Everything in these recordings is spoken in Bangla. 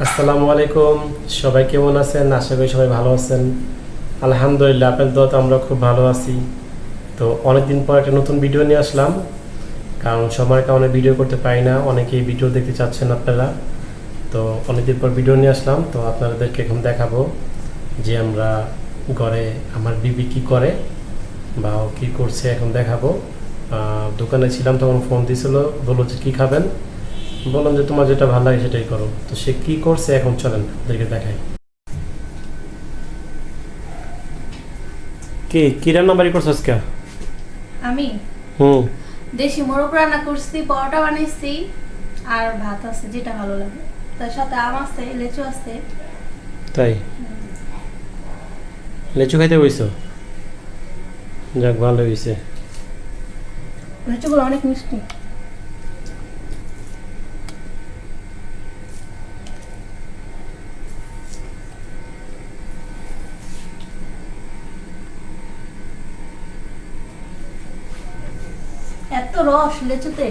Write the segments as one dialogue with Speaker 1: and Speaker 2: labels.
Speaker 1: আসসালামু আলাইকুম। সবাই কেমন আছেন? আশা করি সবাই ভালো আছেন। আলহামদুলিল্লাহ, আপনাদের দোয়াতে আমরা খুব ভালো আছি। তো অনেকদিন পর একটা নতুন ভিডিও নিয়ে আসলাম, কারণ সময়ের কারণে ভিডিও করতে পারি না। অনেকেই ভিডিও দেখতে চাচ্ছেন আপনারা, তো অনেকদিন পর ভিডিও নিয়ে আসলাম। তো আপনাদেরকে এখন দেখাবো যে আমরা ঘরে আমার বিবি কি করে বা ও কী করছে, এখন দেখাবো। দোকানে ছিলাম তখন ফোন দিয়েছিল, বললো যে কী খাবেন। বললাম যে তোমার যেটা ভালো লাগে সেটাই করো। তো সে কী করছে এখন চলেন ওদেরকে দেখাই। কি রান্না বাড়ি করছো আজকে?
Speaker 2: আমি
Speaker 1: হুম।
Speaker 2: দেশি মোরগ রান্না করছি, পরোটা বানাইছি, আর ভাত আছে যেটা ভালো লাগে। তার সাথে আম আছে, লেচু আছে।
Speaker 1: তাই লিচু খাইতে বইছো? যাক, ভালো হয়েছে।
Speaker 2: লেচুগুলো অনেক মিষ্টি। এত রস লেচুতে।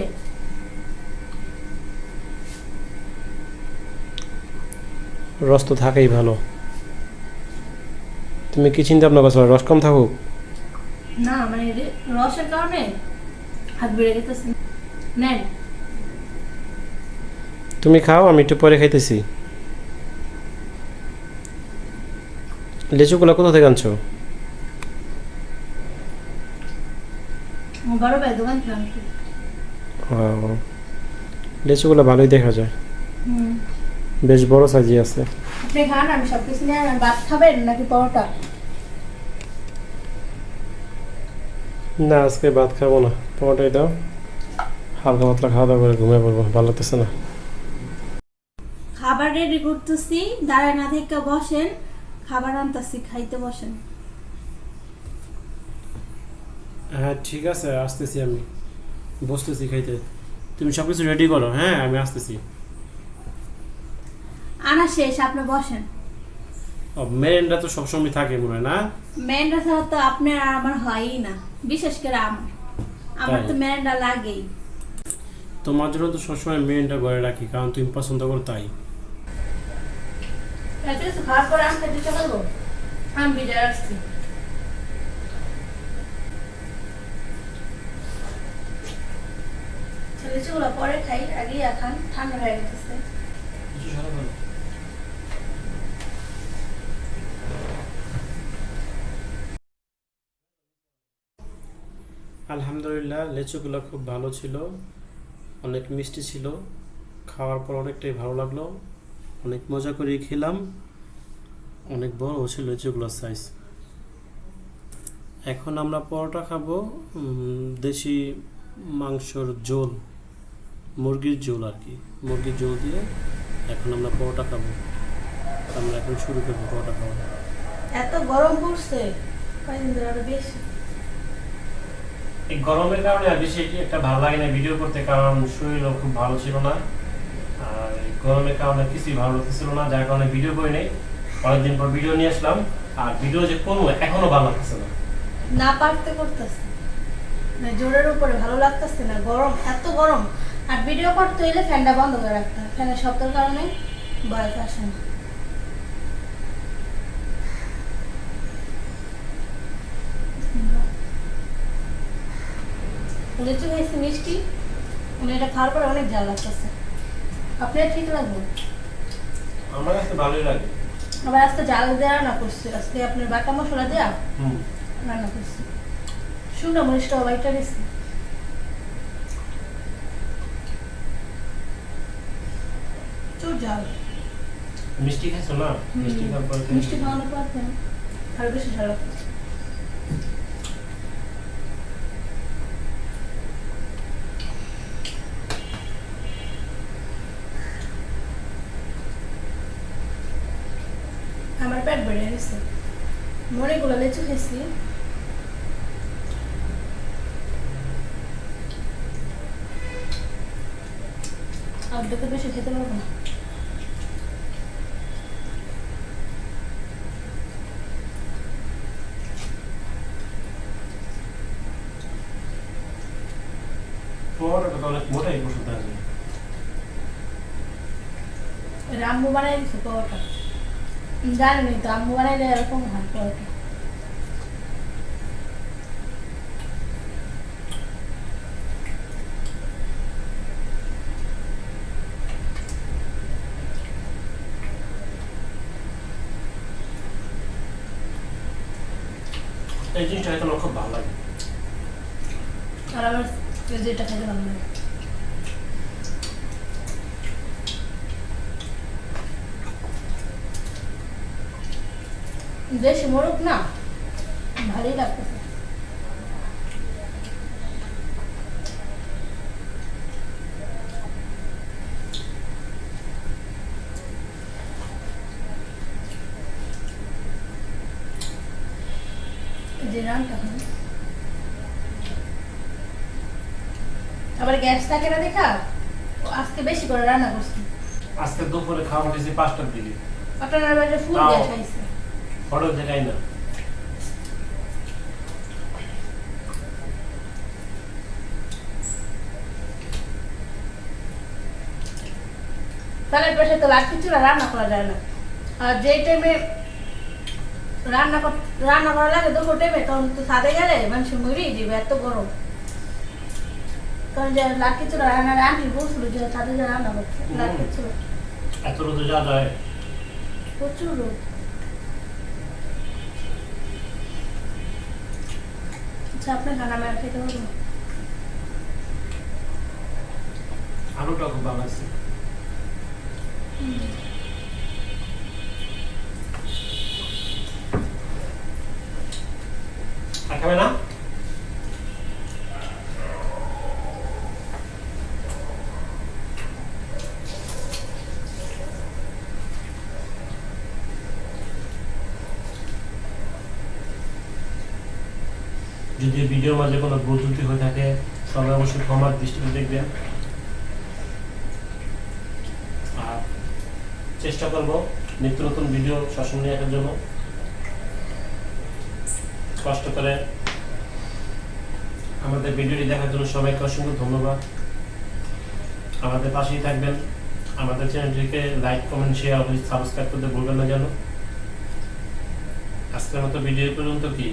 Speaker 1: রস তো থাকেই ভালো। তুমি কি চিন্তা ভাবনা করছো রস কম থাকুক?
Speaker 2: না মানে রসের কারণে হাত বেড়ে গেতেছে। নেন।
Speaker 1: তুমি খাও, আমি একটু পরে খাইতেছি। লিচুগুলো কোথা থেকে আনছো?
Speaker 2: বড় ভাই দোকান থেকে আনছি।
Speaker 1: ও, লিচুগুলো ভালোই দেখা যায়,
Speaker 2: হুম।
Speaker 1: বেশ বড় সাইজই আছে।
Speaker 2: আপনি খান, আমি সব কিছু নিয়ে ভাত খাবেন নাকি পরোটা?
Speaker 1: না, আজকে ভাত খাবো না, পরোটাই দাও। হালকা পাতলা খাওয়া দাওয়া করে ঘুমিয়ে পড়বো, ভালো লাগতেছে না।
Speaker 2: খাবার রেডি করতেছি, দাঁড়ায় না থেকে বসেন। খাবার আনতেছি, খাইতে বসেন।
Speaker 1: হ্যাঁ ঠিক আছে, আসতেছি, আমি বসতেছি খাইতে। তুমি সব কিছু রেডি করো, হ্যাঁ আমি আসতেছি।
Speaker 2: আনা শেষ, আপনি বসেন।
Speaker 1: ও, মেরেন্ডা তো সবসময় থাকে মনে হয় না?
Speaker 2: মেয়েটা ছাড়া তো আপনার আর আমার হয়ই না, বিশেষ করে আমার আমার
Speaker 1: তাই?
Speaker 2: তো মেয়েটা লাগেই।
Speaker 1: তোমার জন্য তো সবসময় মেরেন্ডা ঘরে রাখি, কারণ তুমি পছন্দ করো তাই।
Speaker 2: এত কিছু খাওয়ার পরে আমি খেতে চলে যাবো। আমি বিদায় আসছি। ছেলেগুলো পরে খাই, আগে খান, ঠান্ডা হয়ে গেছে।
Speaker 1: আলহামদুলিল্লাহ, লিচুগুলো খুব ভালো ছিল, অনেক মিষ্টি ছিল। খাওয়ার পর অনেকটাই ভালো লাগলো, অনেক মজা করে খেলাম। অনেক বড় ছিল লিচুগুলোর সাইজ। এখন আমরা পরোটা খাবো, দেশি মাংসর ঝোল, মুরগির ঝোল আর কি, মুরগির ঝোল দিয়ে এখন আমরা পরোটা খাবো। আমরা এখন শুরু করবো পরোটা খাওয়া।
Speaker 2: এত গরম পড়ছে, কয়েকদিন ধরে আরো বেশি।
Speaker 1: এই গরমের কারণে আর বেশি একটা ভালো লাগে না ভিডিও করতে, কারণ শরীরও খুব ভালো ছিল না। আর এই গরমের কারণে কিছুই ভালো লাগতেছিল না, যার কারণে ভিডিও করি নাই। অনেকদিন পর ভিডিও নিয়ে আসলাম, আর ভিডিও যে করবো এখনো ভালো লাগতেছে না।
Speaker 2: না পারতে করতেছে না, জোরের উপরে ভালো লাগতেছে না, গরম এত গরম। আর ভিডিও করতে হইলে ফ্যানটা বন্ধ করে রাখতে হয়, ফ্যানের শব্দের কারণে ভয় আসে না। লিচু খাইছি মিষ্টি, এটা খাওয়ার পরে অনেক ঝাল লাগতেছে। আপনার ঠিক লাগবে?
Speaker 1: আমার কাছে ভালোই লাগে।
Speaker 2: আবার আজকে জাল দেওয়া রান্না করছি, আজকে আপনার বাটা মশলা দেওয়া রান্না করছি। শুকনো মরিচটা বাইটা দিচ্ছি। চুর ঝাল।
Speaker 1: মিষ্টি খাইছো না? মিষ্টি খাওয়ার পরে
Speaker 2: মিষ্টি খাওয়ানোর পর আরো বেশি ঝাল লাগতেছে। আমার পেট বেড়ে গেছে, মনেগুলো লেচু খেয়েছি। অর্ধেকের বেশি খেতে পারবো না।
Speaker 1: পরোটাটা তো অনেক মোটাই পছন্দ আছে।
Speaker 2: এটা আম্মু বানাই দিচ্ছে পরোটা। জানি তো আম্মু বানাইলে এরকম হয় পরোটা।
Speaker 1: এই জিনিসটা খেতে আমার খুব ভালো লাগে।
Speaker 2: আর আমার যেটা খেতে ভালো লাগে। দেশি মোরগ না ভালোই লাগতেছে। যে রান্না হয় আবার গ্যাস থাকে না দেখা আজকে বেশি করে রান্না করছি।
Speaker 1: আজকে দুপুরে খাওয়া উঠেছি 5টার দিকে,
Speaker 2: আপনার বাড়িতে ফুল
Speaker 1: তাও।
Speaker 2: গ্যাস আইছে।
Speaker 1: ফটো দেখাই না।
Speaker 2: তাহলে পেশে তো লাঠি চুলা রান্না করা যায় না। আর যে টাইমে রান্না করা লাগে দুপুর টাইমে তখন তো ছাদে গেলে মানুষ মরেই যাবে, এত গরম। তখন যে লাঠি চুলা রান্না আন্টি বলছিল যে ছাদে যে রান্না করছে লাঠি চুলা
Speaker 1: এত রোদে যাওয়া যায়?
Speaker 2: প্রচুর রোদ। আচ্ছা আপনার খানা মেয়ে খেতে পারবো?
Speaker 1: আলুটা খুব ভালো আছে। আর খাবে না? যদি ভিডিওর মাঝে কোনো ভুল ত্রুটি হয়ে থাকে সবাই অবশ্যই ক্ষমার দৃষ্টিতে দেখবেন। আর চেষ্টা করব নিত্য নতুন ভিডিও সবসময় নিয়ে আসার জন্য। কষ্ট করে আমাদের ভিডিওটি দেখার জন্য সবাইকে অসংখ্য ধন্যবাদ। আমাদের পাশেই থাকবেন। আমাদের চ্যানেলটিকে লাইক, কমেন্ট, শেয়ার, সাবস্ক্রাইব করতে ভুলবেন না যেন। আজকের মতো ভিডিও পর্যন্ত কি